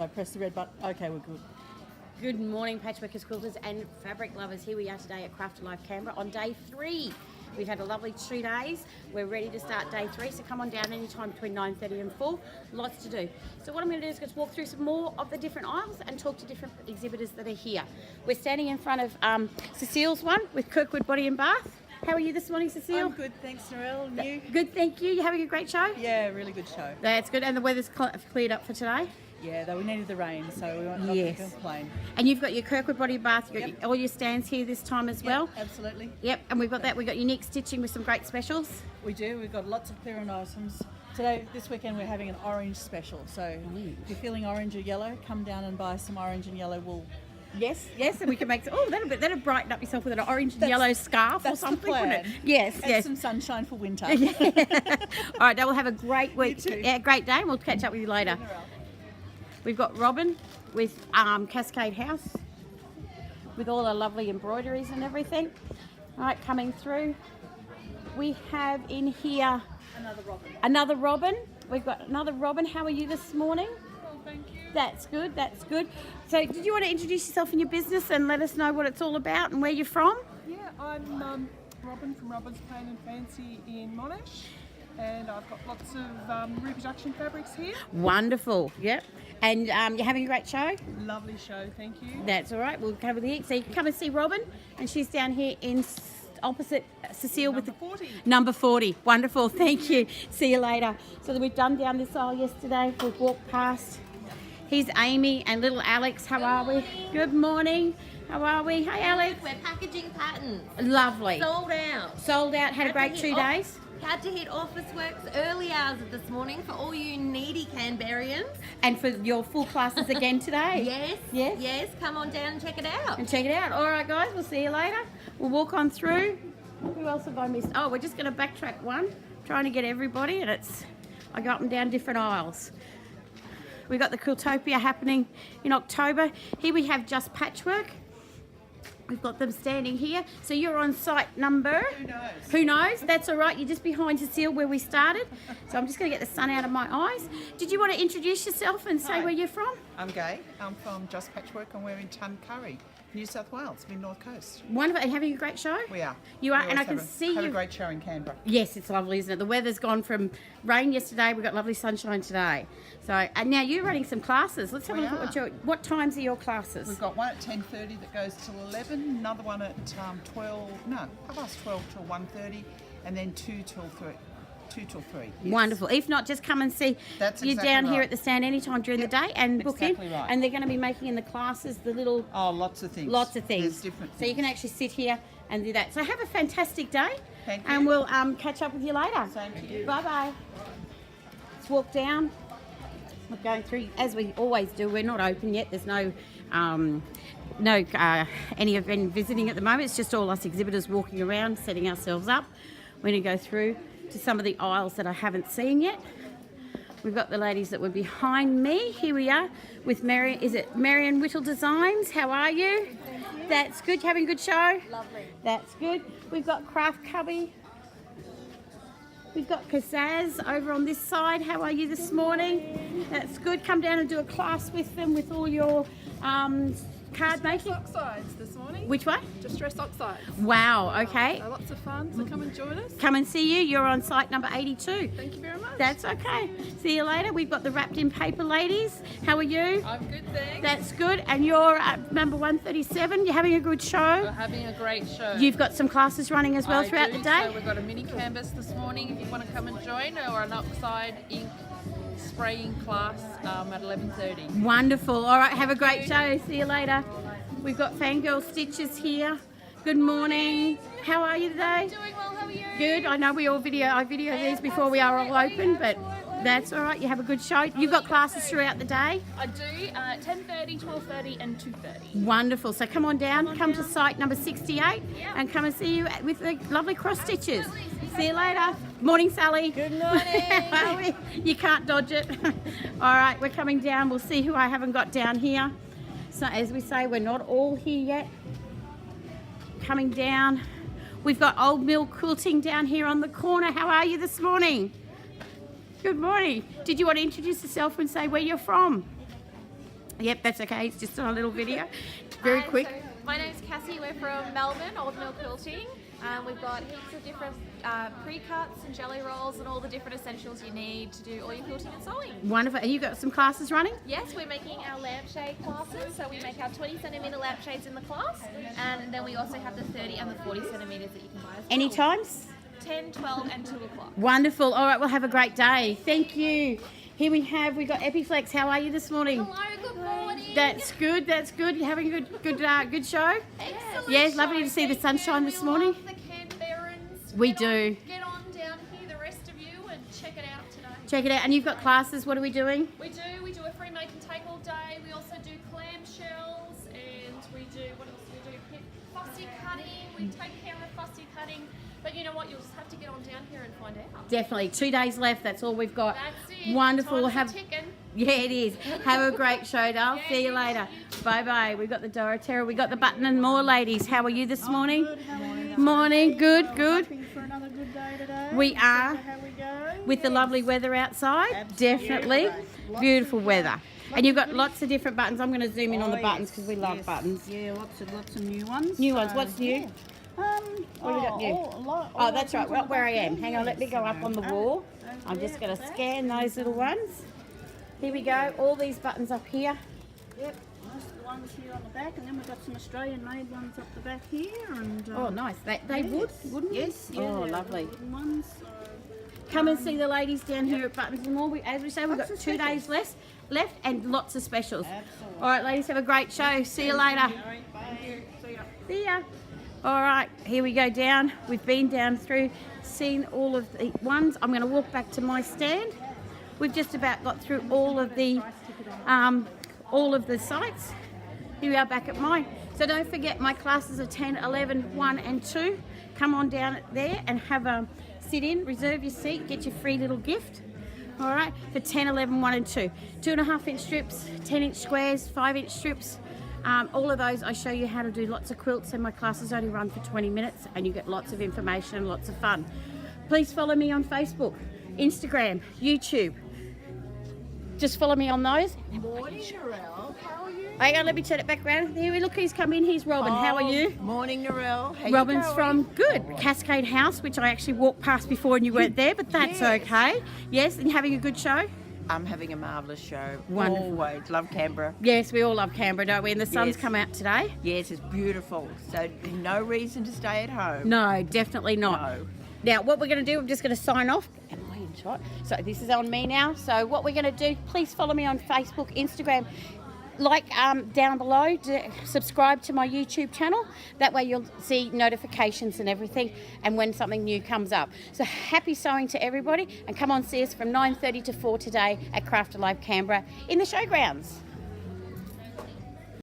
I press the red button. Okay, we're good. Good morning, patchworkers, quilters and fabric lovers. Here we are today at Craft Life Canberra on day 3. We've had a lovely 2 days. We're ready to start day 3, so come on down anytime between 9:30 and 4. Lots to do. So what I'm going to do is just walk through some more of the different aisles and talk to different exhibitors that are here. We're standing in front of Cecile's one with Kirkwood Body and Bath. How are you this morning, Cecile? I'm good, thanks, Merrilyn. And you? Good, thank you. You having a great show? Yeah, really good show. That's good. And the weather's cleared up for today? Yeah, though we needed the rain, so we won't not Yes. complain. And you've got your Kirkwood Body Bath, you've got all your stands here this time as well? Absolutely. Yep, and we've got that. We've got unique stitching with some great specials. We do. We've got lots of clearance items. This weekend, we're having an orange special. So if you're feeling orange or yellow, come down and buy some orange and yellow wool. Yes, and we can make that'll brighten up yourself with an orange and yellow scarf or something. That's the Wouldn't plan. it? Yes, And yes. some sunshine for winter. All right, now we'll have a great week. You too. Yeah, great day, and we'll catch up with you later. We've got Robin with Cascade House with all our lovely embroideries and everything. All right, coming through. We have in here another Robin. We've got another Robin. How are you this morning? Well, thank you. That's good, that's good. So did you want to introduce yourself and your business and let us know what it's all about and where you're from? Yeah, I'm Robin from Robin's Pain and Fancy in Monash, and I've got lots of reproduction fabrics here. Wonderful, yep. And you're having a great show? Lovely show, thank you. That's all right, we'll cover the So you can come and see Robin, and she's down here in opposite Cecile with the 40. Number 40. Wonderful, thank you. See you later. So we've done down this aisle yesterday. We've walked past. Here's Amy and little Alex. How are we? Good morning. How are we? Hey, Alex. We're packaging patterns. Lovely. Sold out. Sold out. Had a great 2 days. Had to hit Officeworks early hours of this morning for all you needy Canberrians. And for your full classes again today. Yes. Come on down and check it out. And check it out. All right, guys. We'll see you later. We'll walk on through. Who else have I missed? Oh, we're just going to backtrack one. Trying to get everybody, and I go up and down different aisles. We've got the Quiltopia happening in October. Here we have Just Patchwork. We've got them standing here. So you're on site number? Who knows? Who knows? That's all right. You're just behind Cecile where we started. So I'm just going to get the sun out of my eyes. Did you want to introduce yourself and say where you're from? I'm Gay. I'm from Just Patchwork and we're in Tuncurry, New South Wales, mid North Coast. Wonderful. Are you having a great show? We are. You are, We and I always can have see have you. a great show in Canberra. Yes, it's lovely, isn't it? The weather's gone from rain yesterday. We've got lovely sunshine today. So, and now you're running some classes. Let's have a We look at are. what times are your classes? We've got one at 10:30 that goes till 11, another one at 12 till 1:30, and then 2 till 3. Yes. Wonderful. If not, just come and see That's you exactly down here right. at the stand anytime during the day and book Exactly in. right. And they're going to be making in the classes the little Oh, lots of things. lots of things. There's different So things. you can actually sit here and do that. So have a fantastic day. Thank you. And we'll catch up with you later. Same to you. Bye bye. Let's walk down. We're going through as we always do. We're not open yet. There's no any of any visiting at the moment. It's just all us exhibitors walking around, setting ourselves up. We're going to go through to some of the aisles that I haven't seen yet. We've got the ladies that were behind me. Here we are with Merrilyn Whittle Designs. How are you? Thank you. That's good. You having a good show? Lovely. That's good. We've got Craft Cubby. We've got Kaszazz over on this side. How are you this morning? That's good. Come down and do a class with them with all your card making. Oxides this morning. Which one? Distress oxides. Wow, okay. So lots of fun, so come and join us. Come and see you. You're on site number 82. Thank you very much. That's okay. See you later. We've got the wrapped in paper ladies. How are you? I'm good, thanks. That's good. And you're at number 137. You're having a good We're show. having a great show. You've got some classes running as well I throughout do, the day. So we've got a mini canvas this morning if you want to come and join, or an oxide ink spraying class at 11:30. Wonderful. All right, have a great show. See you later. We've got Fangirl Stitches here. Good morning. How are you today? Doing well, how are you? Good. I know I video these before we are all open, but that's all right. You have a good show. You've got classes throughout the day. I do 10:30, 12:30 and 2:30. Wonderful. So come on down. Come to site number 68 and come and see you with the lovely cross stitches. See you later. Morning, Sally. Good morning. You can't dodge it. All right, we're coming down. We'll see who I haven't got down here. So as we say, we're not all here yet. Coming down. We've got Old Mill Quilting down here on the corner. How are you this morning? Good morning. Did you want to introduce yourself and say where you're from? Yep, that's okay. It's just on a little video. Very quick. So my name's Cassie. We're from Melbourne, Old Mill Quilting. We've got heaps of different pre-cuts and jelly rolls and all the different essentials you need to do all your quilting and sewing. Wonderful. And you got some classes running? Yes, we're making our lampshade classes. So we make our 20 centimetre lampshades in the class, and then we also have the 30 and the 40 centimetres that you can buy as well. Any times? 10, 12 and 2 o'clock. Wonderful. All right, we'll have a great day. Thank you. Here we got Eppiflex. How are you this morning? Hello, good morning. That's good. That's good. You having a good show? Excellent. Yes, lovely to see the sunshine this morning. We love the Canberrans. We Get on- do. Get on down here, the rest of you, and check it out today. Check it out. And you've got classes. What are we doing? We do a free make and take all day. We also do clamshells, and we do, what else do we do? Fussy cutting. We take care of fussy cutting. But you know what? You'll just have to get on down here and find out. Definitely. 2 days left. That's all we've got. That's it. Wonderful. Time's ticking. Yeah, it is. Have a great show, Dale. See you later. Bye-bye. We've got the Dorothea. We've got the Button and More ladies. How are you this morning? Good. How are you? Morning. Good, good. Hoping for another good day today. We are. See how we go. With the lovely weather outside. Absolutely. Definitely. Lots Beautiful of- weather. And you've got lots of different buttons. I'm going to zoom in on the Oh, buttons yes, because we love yes. buttons. Yeah, lots of new ones. New ones. So, What's new? yeah. What have we got new? Oh, that's right. Well, where I am. Hang on, let me go up on the wall. I'm just going to scan those little ones. Here we go. All these buttons up here. Yep, most of the ones here on the back, and then we've got some Australian-made ones up the back here. And Oh, nice. They would, wouldn't they? Yes. Yeah, Oh, they're lovely. wooden ones. So. Come and see the ladies down here at Buttons and More. As we say, we've got Lots of 2 days specials. left and lots of specials. Absolutely. All right, ladies, have a great show. See you later. See ya. All right, here we go down. We've been down through, seen all of the ones. I'm going to walk back to my stand. We've just about got through all of the sites. Here we are back at mine. So don't forget, my classes are 10, 11, 1 and 2. Come on down there and have a sit in, reserve your seat, get your free little gift. All right, for 10, 11, 1 and 2. 2.5 inch strips, 10 inch squares, 5 inch strips. All of those I show you how to do lots of quilts, and my classes only run for 20 minutes and you get lots of information and lots of fun. Please follow me on Facebook, Instagram, YouTube. Just follow me on those. Morning, Narelle. How are you? Hang on, let me turn it back around. Here we look who's come in. Here's Robin. How are you? Morning, Narelle. How Robin's you from going? Cascade House, which I actually walked past before and you weren't there, but that's Yes. okay. Yes, and you're having a good show? I'm having a marvellous show. Wonderful. Always. Love Canberra. Yes, we all love Canberra, don't we? And the sun's Yes. come out today. Yes, it's beautiful. So no reason to stay at home. No, definitely not. No. Now, what we're going to do, I'm just going to sign off. Am I in shot? So this is on me now. So what we're going to do, please follow me on Facebook, Instagram. Like down below, subscribe to my YouTube channel. That way you'll see notifications and everything and when something new comes up. So happy sewing to everybody, and come on, see us from 9:30 to 4 today at Craft Alive Canberra in the showgrounds.